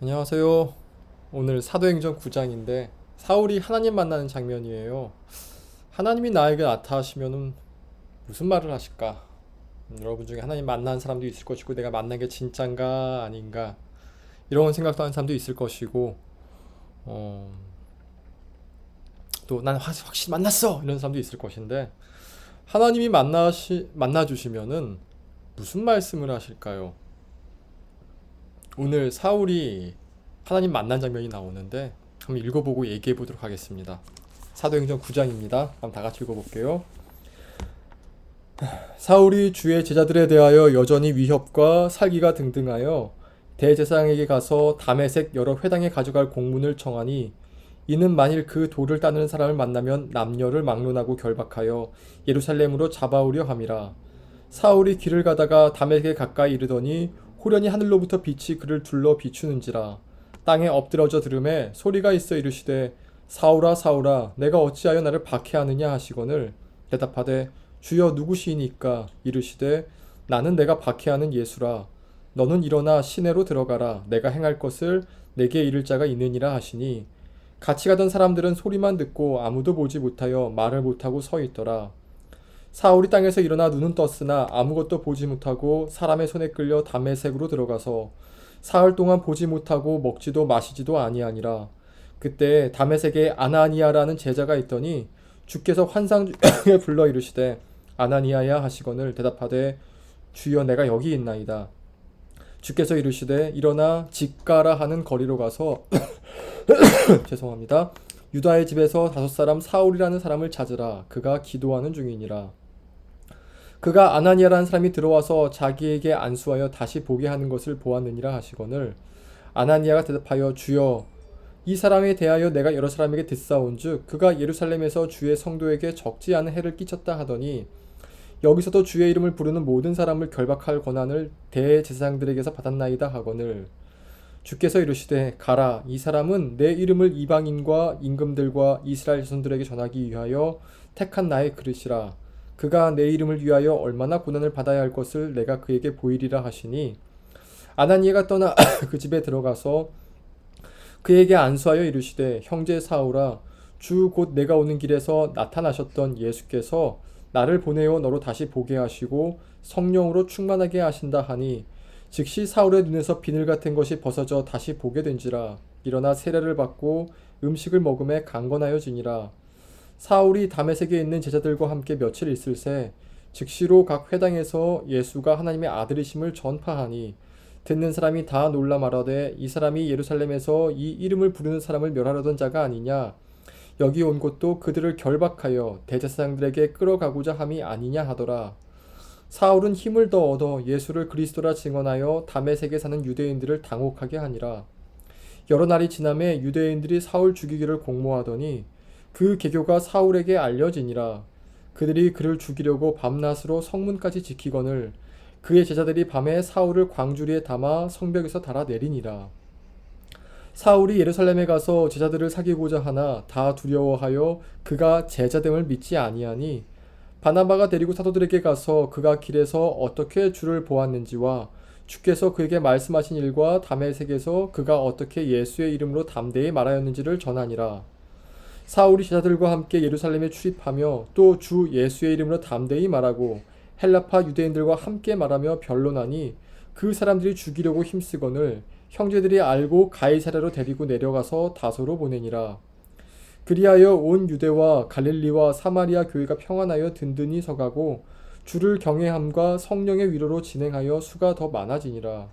안녕하세요. 오늘 사도행전 9장인데 사울이 하나님 만나는 장면이에요. 하나님이 나에게 나타나시면은 무슨 말을 하실까? 여러분 중에 하나님 만나는 사람도 있을 것이고 내가 만난 게 진짠가 아닌가 이런 생각도 하는 사람도 있을 것이고 어, 또 난 확실히 만났어 이런 사람도 있을 것인데 하나님이 만나 주시면은 무슨 말씀을 하실까요? 오늘 사울이 하나님 만난 장면이 나오는데 한번 읽어보고 얘기해 보도록 하겠습니다. 사도행전 9장입니다. 한번 다 같이 읽어볼게요. 사울이 주의 제자들에 대하여 여전히 위협과 살기가 등등하여 대제사장에게 가서 다메섹 여러 회당에 가져갈 공문을 청하니 이는 만일 그 돌을 따르는 사람을 만나면 남녀를 막론하고 결박하여 예루살렘으로 잡아오려 함이라. 사울이 길을 가다가 다메섹에 가까이 이르더니 호련히 하늘로부터 빛이 그를 둘러 비추는지라. 땅에 엎드러져 들음에 소리가 있어 이르시되 사울아 사울아 내가 어찌하여 나를 박해하느냐 하시거늘 대답하되 주여 누구시이니까 이르시되 나는 내가 박해하는 예수라. 너는 일어나 시내로 들어가라. 내가 행할 것을 내게 이를 자가 있느니라 하시니 같이 가던 사람들은 소리만 듣고 아무도 보지 못하여 말을 못하고 서 있더라. 사울이 땅에서 일어나 눈은 떴으나 아무것도 보지 못하고 사람의 손에 끌려 다메섹으로 들어가서 사흘 동안 보지 못하고 먹지도 마시지도 아니하니라. 그때 다메섹에 아나니아라는 제자가 있더니 주께서 환상 중에 불러 이르시되 아나니아야 하시거늘 대답하되 주여 내가 여기 있나이다. 주께서 이르시되 일어나 직가라 하는 거리로 가서 죄송합니다. 유다의 집에서 5사람 사울이라는 사람을 찾으라. 그가 기도하는 중이니라. 그가 아나니아라는 사람이 들어와서 자기에게 안수하여 다시 보게 하는 것을 보았느니라 하시거늘 아나니아가 대답하여 주여 이 사람에 대하여 내가 여러 사람에게 듣사온즉 그가 예루살렘에서 주의 성도에게 적지 않은 해를 끼쳤다 하더니 여기서도 주의 이름을 부르는 모든 사람을 결박할 권한을 대제사장들에게서 받았나이다 하거늘 주께서 이르시되 가라 이 사람은 내 이름을 이방인과 임금들과 이스라엘 자손들에게 전하기 위하여 택한 나의 그릇이라. 그가 내 이름을 위하여 얼마나 고난을 받아야 할 것을 내가 그에게 보이리라 하시니 아나니아가 떠나 그 집에 들어가서 그에게 안수하여 이르시되 형제 사울아 주 곧 내가 오는 길에서 나타나셨던 예수께서 나를 보내어 너로 다시 보게 하시고 성령으로 충만하게 하신다 하니 즉시 사울의 눈에서 비늘 같은 것이 벗어져 다시 보게 된지라. 일어나 세례를 받고 음식을 먹음에 강건하여지니라. 사울이 다메섹에 있는 제자들과 함께 며칠 있을새 즉시로 각 회당에서 예수가 하나님의 아들이심을 전파하니 듣는 사람이 다 놀라 말하되 이 사람이 예루살렘에서 이 이름을 부르는 사람을 멸하려던 자가 아니냐. 여기 온 곳도 그들을 결박하여 대제사장들에게 끌어가고자 함이 아니냐 하더라. 사울은 힘을 더 얻어 예수를 그리스도라 증언하여 다메섹에 사는 유대인들을 당혹하게 하니라. 여러 날이 지남에 유대인들이 사울 죽이기를 공모하더니 그 계교가 사울에게 알려지니라. 그들이 그를 죽이려고 밤낮으로 성문까지 지키거늘 그의 제자들이 밤에 사울을 광주리에 담아 성벽에서 달아내리니라. 사울이 예루살렘에 가서 제자들을 사귀고자 하나 다 두려워하여 그가 제자됨을 믿지 아니하니 바나바가 데리고 사도들에게 가서 그가 길에서 어떻게 주를 보았는지와 주께서 그에게 말씀하신 일과 다메섹에서 그가 어떻게 예수의 이름으로 담대히 말하였는지를 전하니라. 사울이 제자들과 함께 예루살렘에 출입하며 또 주 예수의 이름으로 담대히 말하고 헬라파 유대인들과 함께 말하며 변론하니 그 사람들이 죽이려고 힘쓰거늘 형제들이 알고 가이사랴로 데리고 내려가서 다소로 보내니라. 그리하여 온 유대와 갈릴리와 사마리아 교회가 평안하여 든든히 서가고 주를 경외함과 성령의 위로로 진행하여 수가 더 많아지니라.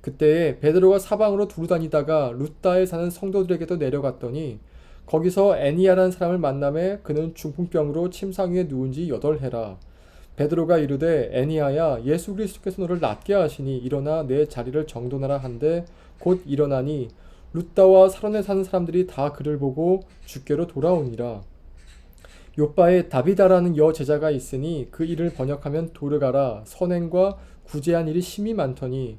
그때에 베드로가 사방으로 두루다니다가 룻다에 사는 성도들에게도 내려갔더니 거기서 애니야라는 사람을 만남에 그는 중풍병으로 침상 위에 누운 지 8해라. 베드로가 이르되 애니야야 예수 그리스도께서 너를 낫게 하시니 일어나 내 자리를 정돈하라 한데 곧 일어나니 룻다와 사론에 사는 사람들이 다 그를 보고 주께로 돌아오니라. 요바에 다비다라는 여 제자가 있으니 그 이를 번역하면 도르가라. 선행과 구제한 일이 심히 많더니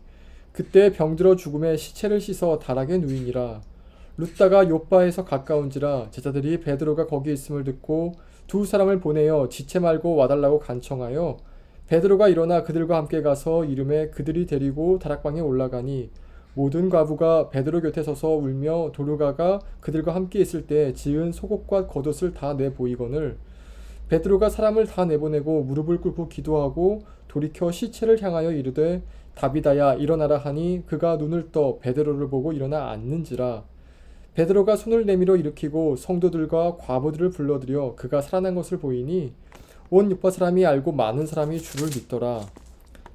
그때 병들어 죽음에 시체를 씻어 다락에 누이니라. 룻다가 요바에서 가까운지라 제자들이 베드로가 거기 있음을 듣고 두 사람을 보내어 지체 말고 와달라고 간청하여 베드로가 일어나 그들과 함께 가서 이름에 그들이 데리고 다락방에 올라가니 모든 과부가 베드로 곁에 서서 울며 도르가가 그들과 함께 있을 때 지은 속옷과 겉옷을 다 내보이거늘 베드로가 사람을 다 내보내고 무릎을 꿇고 기도하고 돌이켜 시체를 향하여 이르되 다비다야 일어나라 하니 그가 눈을 떠 베드로를 보고 일어나 앉는지라. 베드로가 손을 내밀어 일으키고 성도들과 과부들을 불러들여 그가 살아난 것을 보이니 온 요파 사람이 알고 많은 사람이 주를 믿더라.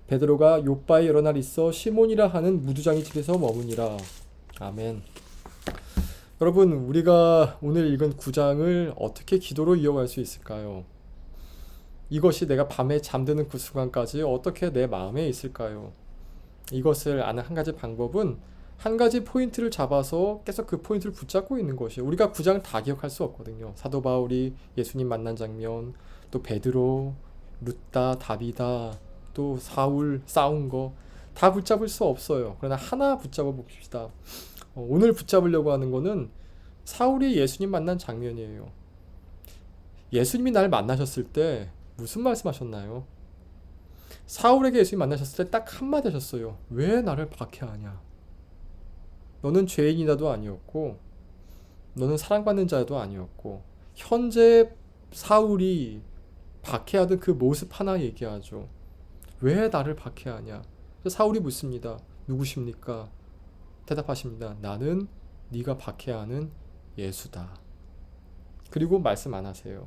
베드로가 요바에 여러 날 있어 시몬이라 하는 무두장이 집에서 머무니라. 아멘. 여러분, 우리가 오늘 읽은 9장을 어떻게 기도로 이어갈 수 있을까요? 이것이 내가 밤에 잠드는 그 순간까지 어떻게 내 마음에 있을까요? 이것을 아는 한 가지 방법은 한 가지 포인트를 잡아서 계속 그 포인트를 붙잡고 있는 것이에요. 우리가 9장 다 기억할 수 없거든요. 사도 바울이 예수님 만난 장면, 또 베드로, 룻다, 다비다, 또 사울 싸운 거 다 붙잡을 수 없어요. 그러나 하나 붙잡아 봅시다. 오늘 붙잡으려고 하는 거는 사울이 예수님 만난 장면이에요. 예수님이 날 만나셨을 때 무슨 말씀하셨나요? 사울에게 예수님 만나셨을 때 딱 한마디 하셨어요. 왜 나를 박해하냐? 너는 죄인이라도 아니었고 너는 사랑받는 자도 아니었고 현재 사울이 박해하던 그 모습 하나 얘기하죠. 왜 나를 박해하냐? 사울이 묻습니다. 누구십니까? 대답하십니다. 나는 네가 박해하는 예수다. 그리고 말씀 안 하세요.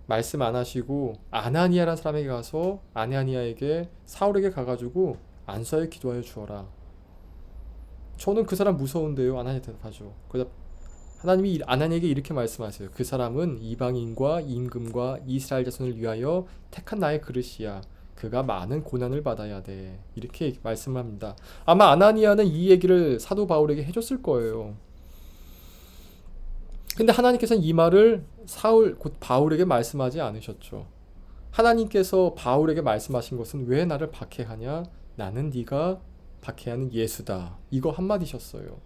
말씀 안 하시고 아나니아라는 사람에게 가서 아나니아에게 사울에게 가가지고 안수하여 기도하여 주어라. 저는 그 사람 무서운데요. 아나니아 대답하죠. 그래서 하나님이 아나니아에게 이렇게 말씀하세요. 그 사람은 이방인과 임금과 이스라엘 자손을 위하여 택한 나의 그릇이야. 그가 많은 고난을 받아야 돼. 이렇게 말씀을 합니다. 아마 아나니아는 이 얘기를 사도 바울에게 해줬을 거예요. 근데 하나님께서는 이 말을 사울 곧 바울에게 말씀하지 않으셨죠. 하나님께서 바울에게 말씀하신 것은 왜 나를 박해하냐? 나는 네가 박해하는 예수다. 이거 한마디셨어요.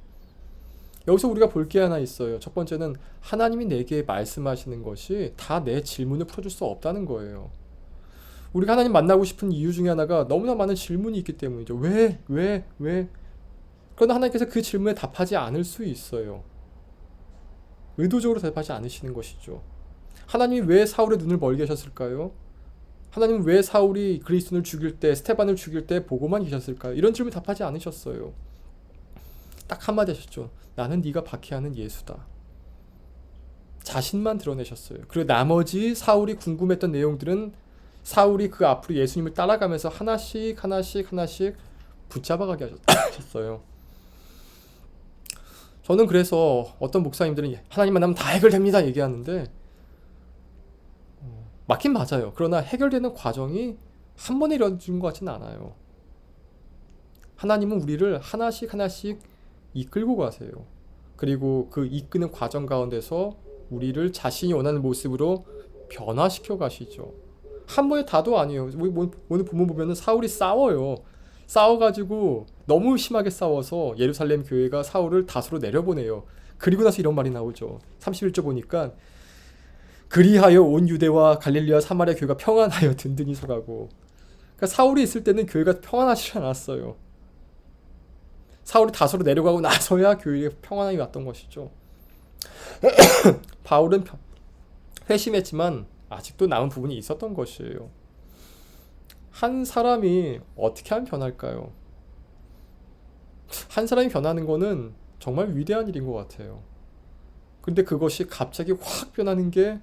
여기서 우리가 볼 게 하나 있어요. 첫 번째는 하나님이 내게 말씀하시는 것이 다 내 질문을 풀어줄 수 없다는 거예요. 우리가 하나님 만나고 싶은 이유 중에 하나가 너무나 많은 질문이 있기 때문이죠. 왜? 그러나 하나님께서 그 질문에 답하지 않을 수 있어요. 의도적으로 대답하지 않으시는 것이죠. 하나님이 왜 사울의 눈을 멀게 하셨을까요? 하나님은 왜 사울이 그리스도를 죽일 때, 스테반을 죽일 때 보고만 계셨을까요? 이런 질문 답하지 않으셨어요. 딱 한마디 하셨죠. 나는 네가 박해하는 예수다. 자신만 드러내셨어요. 그리고 나머지 사울이 궁금했던 내용들은 사울이 그 앞으로 예수님을 따라가면서 하나씩 붙잡아가게 하셨어요. 저는 그래서 어떤 목사님들은 하나님 만나면 다 해결됩니다 얘기하는데 맞긴 맞아요. 그러나 해결되는 과정이 한 번에 이루어지는 것 같지는 않아요. 하나님은 우리를 하나씩 이끌고 가세요. 그리고 그 이끄는 과정 가운데서 우리를 자신이 원하는 모습으로 변화시켜 가시죠. 한 번에 다도 아니에요. 오늘 본문 보면은 사울이 싸워요. 싸워가지고 너무 심하게 싸워서 예루살렘 교회가 사울을 다소로 내려보내요. 그리고 나서 이런 말이 나오죠. 31절 보니까 그리하여 온 유대와 갈릴리와 사마리아 교회가 평안하여 든든히 서가고. 그러니까 사울이 있을 때는 교회가 평안하지 않았어요. 사울이 다소로 내려가고 나서야 교회에 평안함이 왔던 것이죠. 바울은 회심했지만 아직도 남은 부분이 있었던 것이에요. 한 사람이 어떻게 하면 변할까요? 한 사람이 변하는 거는 정말 위대한 일인 것 같아요. 근데 그것이 갑자기 확 변하는 게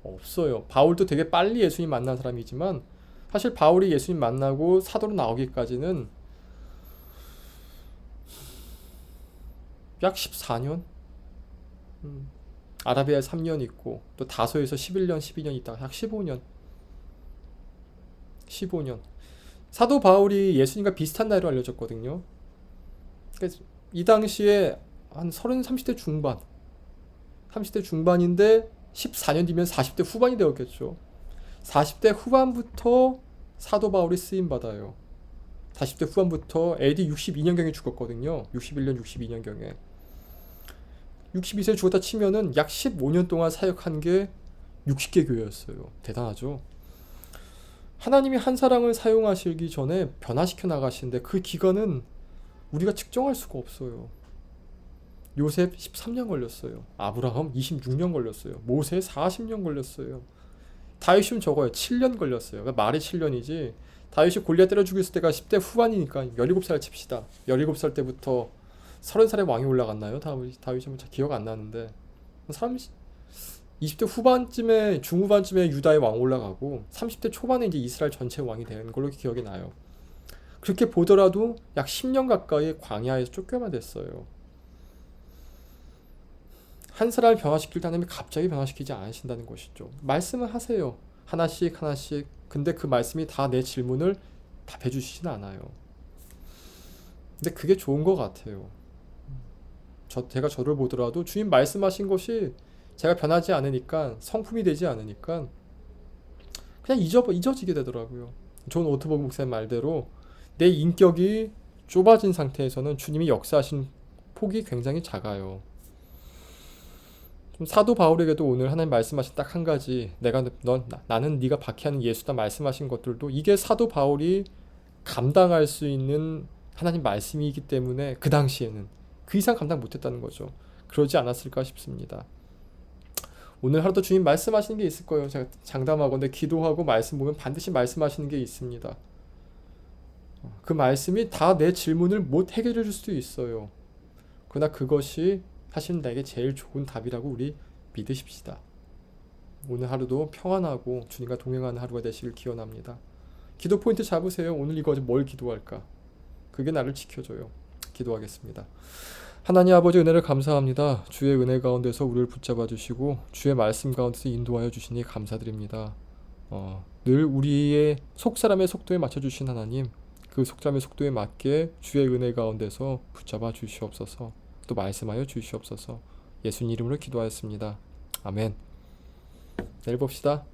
없어요. 바울도 되게 빨리 예수님 만난 사람이지만 사실 바울이 예수님 만나고 사도로 나오기까지는 약 14년? 아라비아에 3년 있고 또 다소에서 11년, 12년 있다가 약 15년. 사도 바울이 예수님과 비슷한 나이로 알려졌거든요. 그러니까 이 당시에 한 30대 중반 30대 중반인데 14년 뒤면 40대 후반이 되었겠죠. 40대 후반부터 사도 바울이 쓰임받아요. 40대 후반부터 AD 62년경에 죽었거든요. 61년, 62년경에. 62세에 죽었다 치면은 약 15년 동안 사역한 게 60개 교회였어요. 대단하죠. 하나님이 한 사람을 사용하시기 전에 변화시켜 나가시는데 그 기간은 우리가 측정할 수가 없어요. 요셉 13년 걸렸어요. 아브라함 26년 걸렸어요. 모세 40년 걸렸어요. 다윗은 적어요. 7년 걸렸어요. 그러니까 말이 7년이지. 다윗이 골리앗 때려 죽였을 때가 10대 후반이니까 17살 칩시다. 17살 때부터 30살에 왕이 올라갔나요? 다윗은 잘 기억 안 나는데 20대 후반쯤에 중후반쯤에 유다의 왕 올라가고 30대 초반에 이제 이스라엘 전체 왕이 되는 걸로 기억이 나요. 그렇게 보더라도 약 10년 가까이 광야에서 쫓겨만 됐어요. 한 사람을 변화시킬 때 하나님이 갑자기 변화시키지 않으신다는 것이죠. 말씀을 하세요. 하나씩 하나씩. 근데 그 말씀이 다 내 질문을 답해 주시진 않아요. 근데 그게 좋은 것 같아요. 제가 저를 보더라도 주님 말씀하신 것이 제가 변하지 않으니까, 성품이 되지 않으니까 그냥 잊어지게 되더라고요. 존 오트버그 목사님 말대로 내 인격이 좁아진 상태에서는 주님이 역사하신 폭이 굉장히 작아요. 좀 사도 바울에게도 오늘 하나님 말씀하신 딱 한 가지, 나는 네가 박해하는 예수다 말씀하신 것들도 이게 사도 바울이 감당할 수 있는 하나님 말씀이기 때문에 그 당시에는 그 이상 감당 못했다는 거죠. 그러지 않았을까 싶습니다. 오늘 하루도 주님 말씀하시는 게 있을 거예요. 제가 장담하건대 기도하고 말씀 보면 반드시 말씀하시는 게 있습니다. 그 말씀이 다 내 질문을 못 해결해 줄 수도 있어요. 그러나 그것이 사실 나에게 제일 좋은 답이라고 우리 믿으십시다. 오늘 하루도 평안하고 주님과 동행하는 하루가 되시길 기원합니다. 기도 포인트 잡으세요. 오늘 이거 뭘 기도할까? 그게 나를 지켜줘요. 기도하겠습니다. 하나님 아버지 은혜를 감사합니다. 주의 은혜 가운데서 우리를 붙잡아 주시고 주의 말씀 가운데서 인도하여 주시니 감사드립니다. 늘 우리의 속사람의 속도에 맞춰 주신 하나님, 그 속사람의 속도에 맞게 주의 은혜 가운데서 붙잡아 주시옵소서. 또 말씀하여 주시옵소서. 예수님 이름으로 기도하였습니다. 아멘. 내일 봅시다.